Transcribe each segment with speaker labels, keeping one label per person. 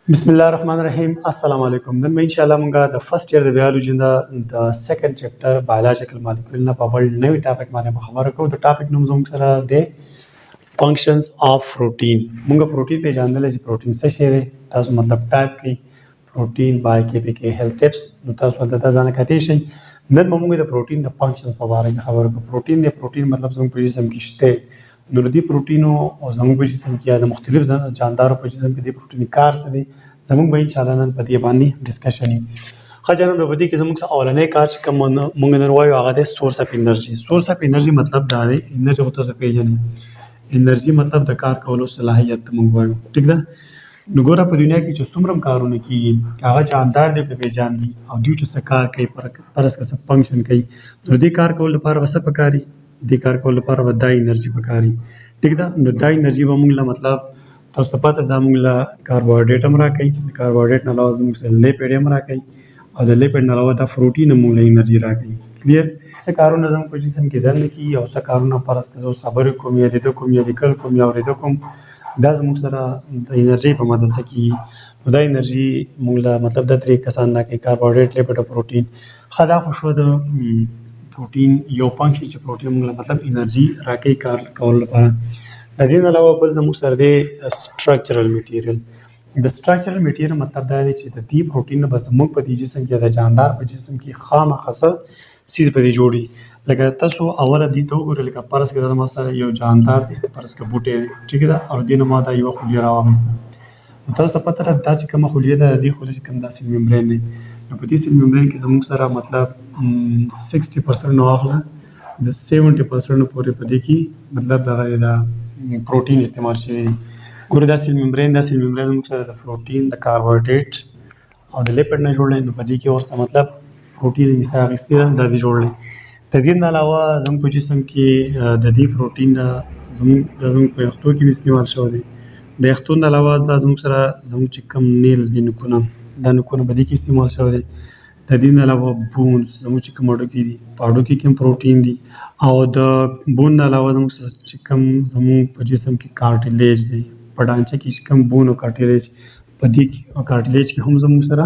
Speaker 1: بسم الله الرحمن الرحیم. السلام علیکم. نن ان شاء الله مونږه د فرست ایئر د بایولوژي د سیکنډ چپټر بایولوژیکل مالیکول نه په بل نوې ټاپک باندې خبره کوو. د ټاپک نوم زموږ سره د فنکشنز اف پروتین. مونږه پروتین پیژندل چې پروتین څه شی دی، تاسو مطلب ټایپ کې پروتین بای کې پی کې هیلث ټپس، نو تاسو ولته ځان کته شي. نن مونږ د پروتین د فنکشنز په اړه خبره کوو. پروتین مطلب زموږ په جسم کې شته. نو د پروتینو او زموږ په جسم کې د مختلف جاندارو په جسم کې د پروتین کار څه دی، زموږ به ان شاء الله نن په دې باندې ډسکشن وي. خجرم په دې کې زموږ څه اولنې کار چې کوم مونږ نن وایو هغه د سورس اف انرژي. سورس اف انرژي مطلب دا دی، انرژي او تاسو پیژنئ. انرژي مطلب د کار کولو صلاحیت مونږ وایو. ټیک ده. نو ګوره په دنیا کې چې څومره کارونه کیږي هغه جاندار دی که پیژاندي او دوی چې څه کار کوي پرس که څه فنکشن کوي، نو دې کار کول لپاره وسه پکاري، دې کار کول لپاره به دا انرژي پکاري. ټیک ده. نو دا انرژي به موږ له مطلب تاسو ته پته دا موږ له کاربوهایډریټ هم راکوي، د کاربوهایډریټ نه علاوه زموږ سره لیپیډ هم راکوي او د لیپیډ نه علاوه دا پروټین هم موږ له انرژي راکوي. کلیر. څه کارونه زموږ په جسم کې دننه کیږي او څه کارونه فرض کړه اوس خبرې کوم یا لیدو کوم یا لیکل کوم یا اورېدو کوم، دا زموږ سره د انرژي په ماده څه کیږي. نو دا انرژي موږ له مطلب دا درې کسان راکوي، کاربوهایډریټ، لیپیډ او پروټین. ښه دا خو شو د پروټین یو فنکشن چې پروټین موږ له مطلب انرژي راکوي کار کولو لپاره. د دې نه علاوه بل زموږ سره دی سټرکچرل میټیریل. د سټرکچرل میټیریل مطلب دا دی چې د دې پروټین به زموږ په دې جسم کې د جاندار په جسم کې خامخا څه څیز به دې جوړي. لکه تاسو اوله دې ته وګورئ، لکه فرض کړه زما سره یو جاندار دی، فرض کړه بوټی دی، ټیک ده، او دې نه ما دا یوه خلیه راواخیسته. نو تاسو ته پته ده دا چې کومه خلیه ده، د دې خلیې چې کوم دا سیل ممبرین دی، نو په دې سیل ممبرین کې زموږ سره مطلب 60% نه واخله د 70% پورې په دې کې مطلب دغه دا پروټین استعمال شوی دی. ګوره دا سیل ممبرین موږ سره د پروټین، د کاربوهایډریټ او د لیپیډ نه جوړ دی. نو په دې کې ورسره مطلب پروټین یې مثال اخیستې ده، دا دې جوړ دی. د دې نه علاوه زموږ په جسم کې د دې پروټین زموږ په یختو کې استعمال شوی دی. د یختو نه علاوه دا زموږ سره زموږ چې کوم نیلز دي، نوکونه، دا نوکونه په دې کې استعمال شوی دی. د دې نه علاوه بونز زموږ چې کوم هډوکي دي، په هډوکي کې هم پروټین دي. او د بون نه علاوه زموږ چې کوم زموږ په جسم کې کارټیلیج دی، په ډانچه کې چې کوم بون او کارټیلیج، په دې کې کارټیلیج کې هم زموږ سره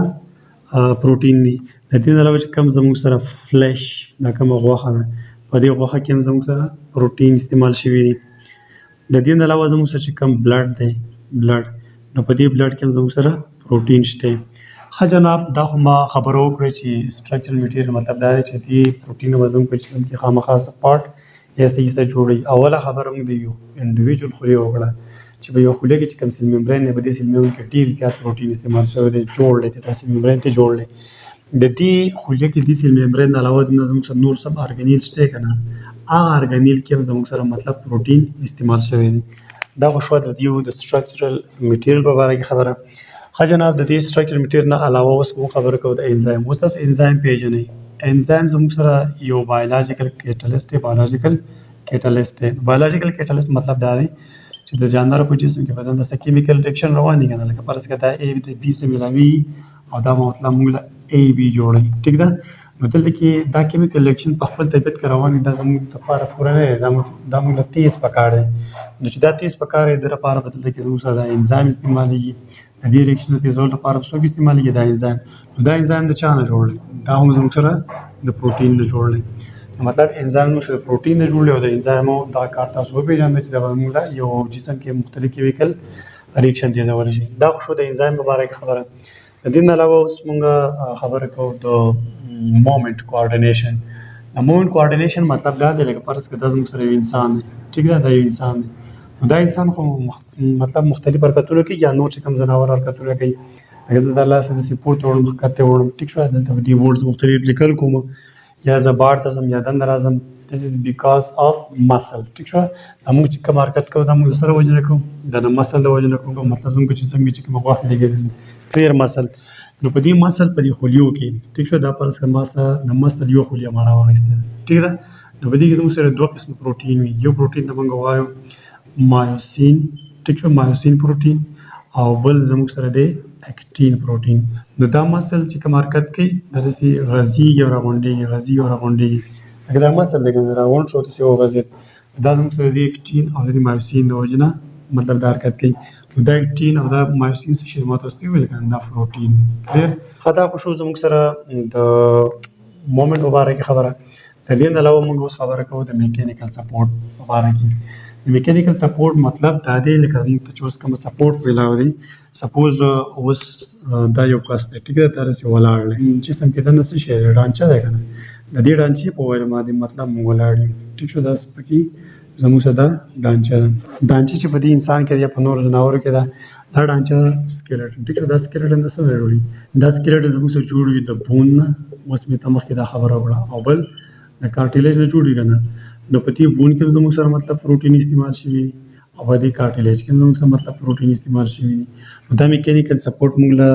Speaker 1: پروټین دي. د دې نه علاوه چې کوم زموږ سره فلیش، دا کومه غوښه ده، په دې غوښه کې هم زموږ سره پروټین استعمال شوي دي. د دې نه علاوه زموږ سره چې کوم بلډ دی، بلډ، نو په دې بلډ کې هم زموږ سره پروټین شته. ښه جناب، دا خو ما خبره وکړه چې سټرکچرل میټیریل مطلب دا دی چې دې پروټین به زموږ په جسم کې خامخا څه پارټ یا څه جوړوي. اوله خبره موږ د یو انډیویجول خلیې وکړه چې په یو خلیه کې چې کوم سیل ممبرین دی، په دې سیل ممبرین کې ډېر زیات پروټین استعمال شوی دی، جوړ دی، دا سیل ممبرین ته جوړ دی. د دې خلیه کې د سیل ممبرین نه علاوه زموږ سره نور سم ارګانیل شته که نه، هغه ارګانیل کې هم زموږ سره مطلب پروټین استعمال شوی دی. دا خو شوه د دې د سټرکچرل میټیریل په باره کې خبره. ښه جناب، د دې سټرکچرل میټیریل نه علاوه اوس موږ خبره کوو د انزایم. اوس تاسو انزایم پیژنئ. انزایم زموږ سره یو بایولوژیکل کیټالیسټ دی. بایولوژیکل کیټالیسټ مطلب دا دی چې د جاندارو په جسم کې بدن د څه کیمیکل ریاکشن روان دي که نه، لکه فرض کړه دا اے د بي سره ملاوي او دا مطلب موږ له اے بي جوړوي. ټیک ده. نو دلته کې دا کیمیکل ریاکشن په خپل طبیعت کې روان دي، دا زموږ لپاره پوره نه دی، دا موږ له تیز پکار دی. نو چې دا تیز پکار دی، د لپاره به دلته کې زموږ سره دا انزایم استعمالېږي. د دې ریاکشن د تیزولو لپاره څوک استعمالېږي؟ دا انزایم. نو دا انزایم د چا نه جوړ دی؟ دا هم زموږ سره د پروټین نه جوړ دی. مطلب انزایم موږ سره پروټین نه جوړ دی او د انزایمو دا کار تاسو وپېژنئ چې دا به موږ له یو جسم کې مختلف کیمیکل ریاکشن تیزولی شي. دا خو شو د انزایم په باره کې خبره. د دې نه علاوه اوس موږ خبره کوو د مومنټ کوارډینیشن. د مومنټ کوارډینیشن مطلب دا دی، لکه فرض کړه دا زموږ سره یو انسان دی، ټیک ده، دا یو انسان دی. نو دا انسان خو مطلب مختلف حرکتونه کوي، یا نور چې کوم ځناور حرکتونه کوي. لکه زه د لاسه داسې پورته وړم، ښکته وړم، ټیک شوه، دلته په دې بورډ مختلف لیکل کوم، یا زه بار ته ځم یا دنده راځم. This is because of muscle. ټیک شوه. دا موږ چې کوم حرکت کوو دا موږ د سره وجې نه کوو، دا د مسل د وجې نه کوو. مطلب زموږ په جسم کې چې کومه غوښه لګېدلې فیر مسل، نو په دې مسل په دې خلیو کې، ټیک شوه، دا فرض کړه ما د مسل یو خلیه ما راواخیسته، ټیک ده. نو په دې کې زموږ سره دوه قسمه پروټین وي. یو پروټین ته موږ وایو مایوسین، ټیک شوه، مایوسین پروټین، او بل زموږ سره دی اکټین پروټین. نو دا مسل چې کوم حرکت کوي دا داسې غځېږي او راغونډېږي. لکه دا مسل دی، که راغونډ شو داسې وغځېد، دا زموږ سره د اکټین او د مایوسین د وجې نه مطلب دا حرکت کوي. دا اکټین او دا مایوسین څه شی ما تاسو ته ویل کنه دا پروټین کلیر. خدا خو شو زموږ سره د مومنت مبارک خبره. د دې نه علاوه موږ اوس خبره کوو د میکانیکل سپورټ مبارک. د میکانیکل سپورټ مطلب دا دی لکه موږ ته چې اوس کوم سپورټ ویلاو دی سپوز اوس دا یو کس دی ټیک ده دا رسې ولاړ دی جسم کې دننه څه شی دی ډانچه دی که نه د دې ډانچې په ویل باندې مطلب موږ ولاړ یو ټیک شو دا پکې زموږ سره دا ډانچه ده ډانچې چې په دې انسان کې یا په نورو ځناورو کې ده دا ډانچه سکیلټن ټیک شو دا سکیلټن د څه نه جوړوي دا سکیلټن زموږ سره جوړ وي د بون نه اوس مې ته مخکې دا خبره وکړه او بل د کارټیلیج نه جوړ وي که نه نو په دې بون کې زموږ سره مطلب پروټین استعمال شوي او په دې کارټیلیج کې زموږ سره مطلب پروټین استعمال شوي نو دا میکانیکل سپورټ موږ له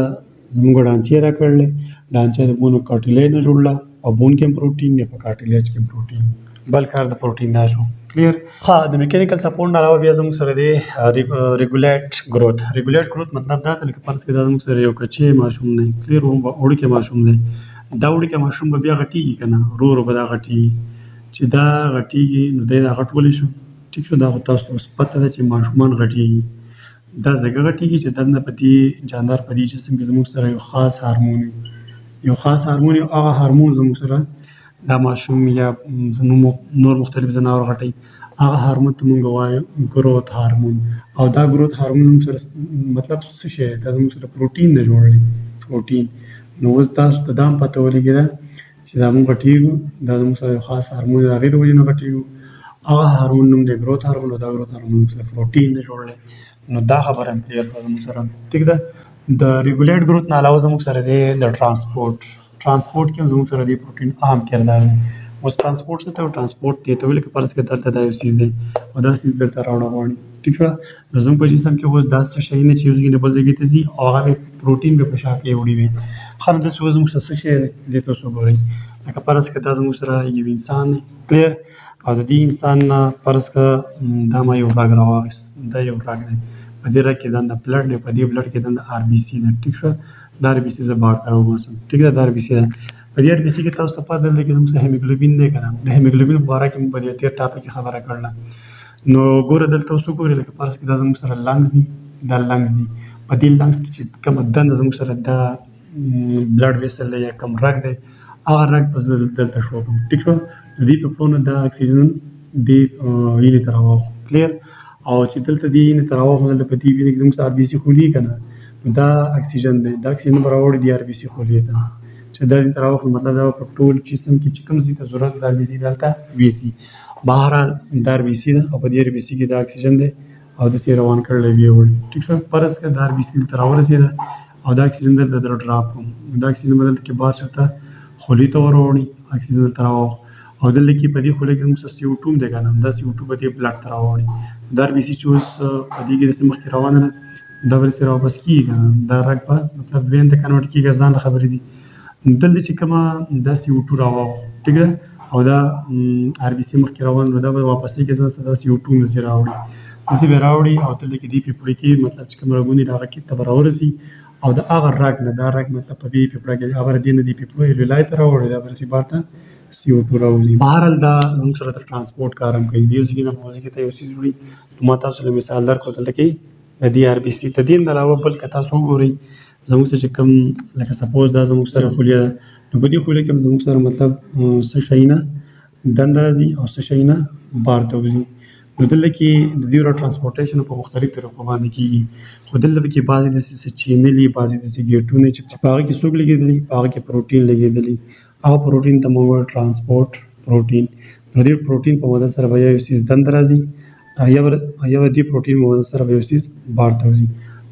Speaker 1: زموږ ډانچې راکړلې ډانچه د بون او کارټیلیج نه جوړله او بون کې هم پروټین یا په کارټیلیج کې هم پروټین بل کار د پروټین دا شو کلیر. ها د میکانیکل سپورټ نه علاوه بیا زموږ سره دی ریګولیټ گروث. ریګولیټ گروث مطلب دا دی لکه فرض کړئ دا زموږ سره یو کچې ماشوم دی کلیر وړوکی ماشوم دی دا وړوکی ماشوم به بیا غټېږي که نه ورو ورو به دا غټېږي چې دا غټېږي نو دی دا غټولی شو ټیک شو دا خو تاسو ته اوس پته ده چې ماشومان غټېږي دا ځکه غټېږي چې دننه په دې جاندار په دې جسم کې زموږ سره یو خاص هارمون وي یو خاص هارمون یو هغه هارمون زموږ سره دا ماشوم یا نور مختلف ځناور غټوي هغه هارمون ته مونږ وایو ګروث هارمون او دا ګروث هارمون زموږ سره مطلب څه شی دا زموږ سره پروټین نه جوړوي پروټین نو اوس تاسو ته دا هم پته ولګېده چې دا مونږ غټېږو دا زموږ سره یو خاص هارمون د هغې د وجې نه غټېږو هغه هارمون نوم دی ګروث هارمون او دا ګروث هارمون زموږ سره پروټین نه جوړوي نو دا خبره هم کلیر کړه زموږ سره ټیک ده. د ریګولیټ ګروث نه علاوه زموږ سره دی د ټرانسپورټ کې هم زموږ سره دی پروټین اهم کردار دی. اوس ټرانسپورټ څه ته وایي ټرانسپورټ دې ته وایي لکه فرض کړه دلته دا یو څیز دی او دا څیز دلته راوړه غواړي ټیک شوه نو زموږ په جسم کې اوس داسې شی نه چې یو ځای نه بل ځای ته ځي او هغه پروټین به په شا کې وړي وي ښه نو داسې اوس زموږ سره څه شی دی دې ته اوس وګورئ لکه فرض کړه دا زموږ سره یو انسان دی کلیر او د دې انسان نه فرض کړه دا ما یو رګ راواخیست دا یو رګ دی په دې رګ کې دنده بلډ دی په دې بلډ کې دنده آر بي سي ده ټیک شوه دا آر بي سي زه بار ته راوباسم ټیک ده دا آر بي سي ده په دې آر بي سي کې تاسو ته پته ده چې زموږ سره هیموګلوبین دی که نه د هیموګلوبین په باره کې موږ په دې تېر ټاپک کې خبره کړله نو ګوره دلته اوس وګورئ لکه فرض کړئ دا زموږ سره لنګز دي دا لنګز دي په دې لنګز کې چې کومه دنده زموږ سره دا بلډ ویسل دی یا کوم رګ دی هغه رګ به زه دلته شو کړم ټیک شوه نو دې په پلونه دا اکسیجن دې وینې ته راواخلو کلیر او چې دلته دې وینې ته راواخلو دلته په دې وینې کې زموږ سره آر بي سي خولي که نه نو دا اکسیجن دی دا اکسیجن به راوړي دې آر بي سي خولي ته چې دا دې ته راواخلو مطلب دا په ټول جسم کې چې کوم ځای ته ضرورت د آر بي سي دلته ویسي بهرحال دا آر بي سي ده او په دې آر بي سي کې دا اکسیجن دی او داسې روان کړلی ویې وړي ټیک شوه فرض کړه دا آر بي سي دلته راورسېده او دا اکسیجن دلته در ډراپ کړم دا اکسیجن به دلته کې بار چېرته خولي ته ور وړي اکسیجن دلته راواخلو او دلته کې په دې خوله کې زموږ سره CO2 هم دی که نه دا CO2 به دې بلډ ته راوړي دا آر بي سي چې اوس په دې کې داسې مخکې روانه ده دا به داسې راواپس کېږي که نه دا رګ به مطلب وین ته کنورټ کېږي ځان خبرې دي دلته چې کومه دا CO2 راواخلو ټیک ده او دا آر بي سي مخکې روان نو دا به واپسې کې ځان سره دا CO2 هم داسې راوړي داسې به راوړي او دلته کې دې پیپړې کې مطلب چې کوم رګونه دي هغه کې ته به راورسي او د هغه رګ نه دا رګ مطلب په دې پیپړه کې هغه دې نه دې پیپړو لای ته راوړي دا به رسي بار ته CO2 راوځي بهرحال دا زموږ سره د ټرانسپورټ کار هم کوي دې یو ځای کې نه بل ځای کې ته یو څیز وړي نو ما تاسو له مثال درکړو دلته کې د دې آر بي سي د دې نه علاوه بل که تاسو وګورئ زموږ سره چې کوم لکه سپوز دا زموږ سره خوليه ده نو په دې خوليه کې زموږ سره مطلب څه شی نه دنده راځي او څه شی نه بار ته وځي نو دلته کې د دې ټرانسپورټیشن په مختلف طریقو باندې کېږي خو دلته کې بعضې داسې چینلي بعضې داسې ګیټونه چې په هغه کې څوک لګېدلي په هغه کې پروټین لګېدلي هغه پروټین ته موږ وایو ټرانسپورټ پروټین نو دې پروټین په مدد سره به یو څیز دنده راځي یا به دې پروټین په مدد سره به یو څیز بار ته وځي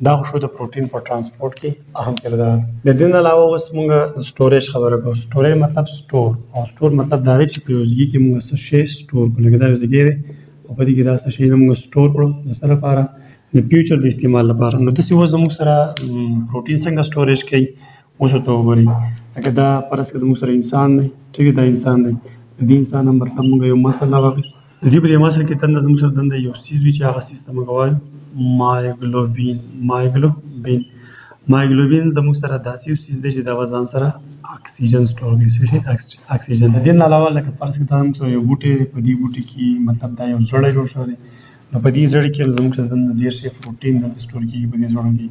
Speaker 1: دا خو شو د پروټین په ټرانسپورټ کې اهم کردار د دې نه علاوه اوس موږ سټوریج خبره کوو سټوریج مطلب سټور او سټور مطلب دا دی چې په یو ځای کې موږ څه شی سټور کړو لکه دا یو ځای دی او په دې کې دا څه شی موږ سټور کړو د څه لپاره د فیوچر د استعمال لپاره نو داسې اوس زموږ سره پروټین څنګه سټوریج کوي اوس ورته وګورئ لکه دا فرض کړه زموږ سره انسان دی ټیک دا انسان دی د دې انسان هم مطلب موږ یو مسل راواخیست د دې په دې مسل کې دنده زموږ سره دنده یو څیز وي چې هغه څیز ته موږ وایو مایګلوبین زموږ سره داسې یو څیز دی چې دا به ځان سره اکسیجن سټور کوي څه شی اکسیجن د دې نه علاوه لکه فرض کړه دا موږ سره یو بوټی په دې بوټي کې مطلب دا یو زړی جوړ شوی دی نو په دې زړه کې زموږ سره د ډېر شي پروټین د سٹور کیږي په دې زړه کې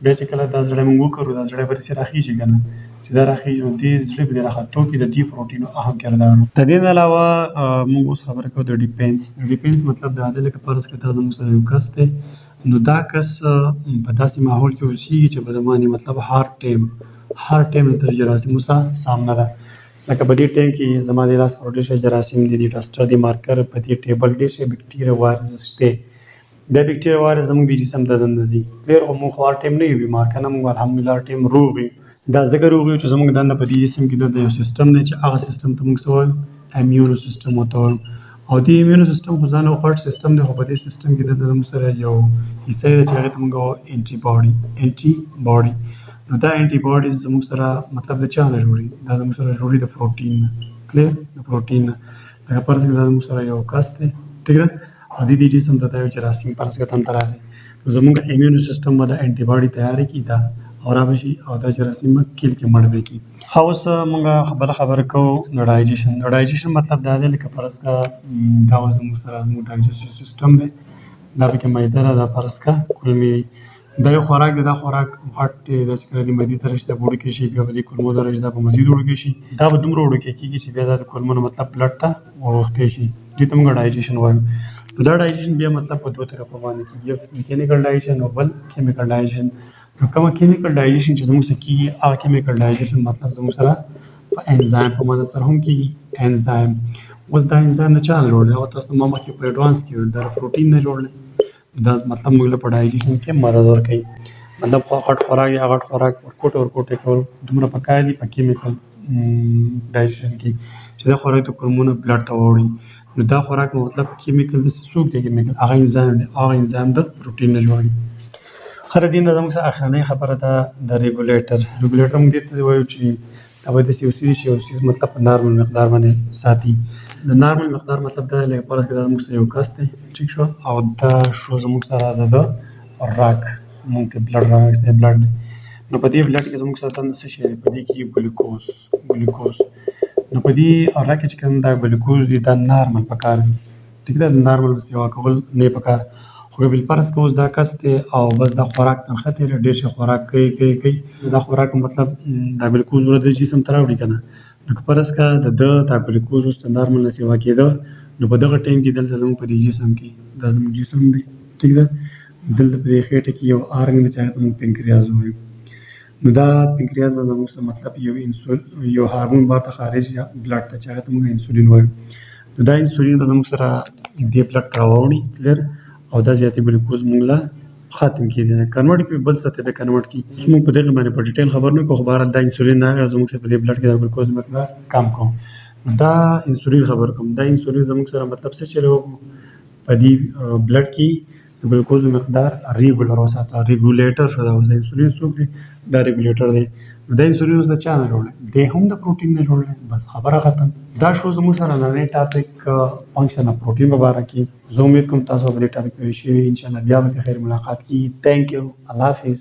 Speaker 1: بیا چې کله دا زړه موږ وکړو دا زړه به سره راخیږي کنه چې دا راخیږي نو دې زړه به راخاتو کې د دې پروټین اهم کردار د دې علاوه موږ اوس خبره کوو د ډیپینس مطلب دا د لکه فرض کړه دا زموږ سره یو کس دی نو دا کس په داسې ماحول کې اوسېږي چې په دمانې مطلب هر ټایم د جراثیمو سره سامنا ده لکه په دې ټایم کې زما د لاس پر ډېر جراثیم دي د ډسټر د مارکر په دې ټیبل ډېر شي بکټیریا وایرس شته د بکټیریا وایرس زموږ د جسم د دنده دي کلیر او موږ هر ټایم نه یو بیمار کنه موږ الحمدلله هر ټایم روغ یو دا ځکه روغ یو چې زموږ دنده په دې جسم کې د یو سیستم دی چې هغه سیستم ته موږ څه وایو امیونو سیستم ورته وایو او د ایمیونو سیستم خو ځان یو غټ سیستم دی خو په دې سیستم کې د موږ سره یو حصه دی چې هغې ته موږ وایو انټي باډي نو دا انټي باډیز زموږ سره مطلب د چا نه جوړي دا زموږ سره جوړي د پروټین نه کلیر د پروټین نه لکه فرض کړه دا زموږ سره یو کس دی ټیک ده او د دې جسم ته دا یو جراثیم فرض کړه تم ته راغلی نو زموږ ایمیونو سیستم به دا انټي باډي تیارې کړي دا او رابشي او دا جراثیم به کیل کې مړ به کړي ښه اوس موږ خبره کوو د ډایجېشن مطلب دا دی لکه فرض کړه دا زموږ سره زموږ ډایجسټیو سیستم دی دا پکې معده ده دا فرض کړه کولمې دا یو خوراک دی دا خوراک غټ دی دا چې کله د معدې ته راشي دا په وړوکې شي بیا به د کولمو ته راشي دا به مزید وړوکې شي دا به دومره وړوکې کېږي چې بیا دا د کولمو نه مطلب بلډ ته وروښتی شي دې ته موږ ډایجېشن وایو نو دا ډایجېشن بیا مطلب په دوه طریقو باندې کېږي یو میکینیکل ډایجېشن او بل کیمیکل ډایجېشن نو کومه کیمیکل ډایجېشن چې زموږ سره کېږي هغه کیمیکل ډایجېشن مطلب زموږ سره په انزایم په مدد سره هم کېږي انزایم اوس دا انزایم نه چا نه جوړ دی او تاسو ما مخکې په اډوانس کې ویل دا پروټین نه جوړ دی دا مطلب موږ له په ډایجېشن کې مدد ورکوي مطلب غټ خوراک یا غټ خوراک ورکوټ کول دومره پکار دي په کیمیکل ډایجېشن کې چې دا خوراک د کولمو نه بلډ ته واوړي نو دا خوراک مطلب کیمیکل داسې څوک دی کیمیکل هغه انزایم دی هغه انزایم د پروټین نه جوړوي خره دې نه زموږ سره اخرنۍ خبره ده د ریګولیټر موږ دې ته وایو چې دا باید داسې یو څیز شي یو څیز مطلب په نارمل مقدار باندې ساتي د نارمل مقدار مطلب دا لکه فرض کړه دا زموږ سره یو کس دی ټیک شو او دا شو زموږ سره د راک موږ ته بلډ راغستی بلډ دی نو په دې بلډ کې زموږ سره دنده څه شی دی په دې کې ګلوکوز نو په دې راک چې کوم دا ګلوکوز دی دا نارمل پکار دی ټیک ده نارمل سیوا کول نه پکار خو بل فرض که اوس دا کس دی او بس دا خوراک تنخه تېره ډېر شي خوراک کوي دا خوراک مطلب دا ګلوکوز ور د جسم ته راوړي که نه نو که فرض که د دا ګلوکوز اوس د نارمل نه سیوا کېده نو په دغه ټایم کې دلته زموږ په دې جسم کې دا زموږ جسم دی ټیک ده دلته په دې خېټه کې یو ارګن دی چې هغه ته موږ پنکریاز وایو نو دا پنکریاز به زموږ سره مطلب یو هارمون بار ته خارج یا بلډ ته چې هغه ته موږ انسولین وایو نو دا انسولین به زموږ سره دې بلډ ته راوړي کلیر او دا زیاتې ګلوکوز موږ له ختم کېدی نه کنورټ په بل څه ته به کنورټ کړي اوس موږ په دغې باندې په ډیټیل خبر نه کوو خو بهرحال دا انسولین راغی زموږ سره په دې بلډ کې دا ګلوکوز مقدار کم کوم دا انسولین خبر کوم دا انسولین زموږ سره مطلب څه چې په دې بلډ کې د ګلوکوز مقدار ریګولر وساته ریګولیټر شو دا اوس د انسولین څوک دی دا ریګولیټر دی نو دا انسولین اوس د چا نه جوړ دی هم د پروټین نه جوړ دی بس خبره ختم دا شو زموږ سره نړۍ ټاپک فنکشن اف پروټین په باره کې زه امید کوم تاسو په دې ټاپک پوه شوي ان شاء الله بیا به خیر ملاقات کیږي تھینک یو الله حافظ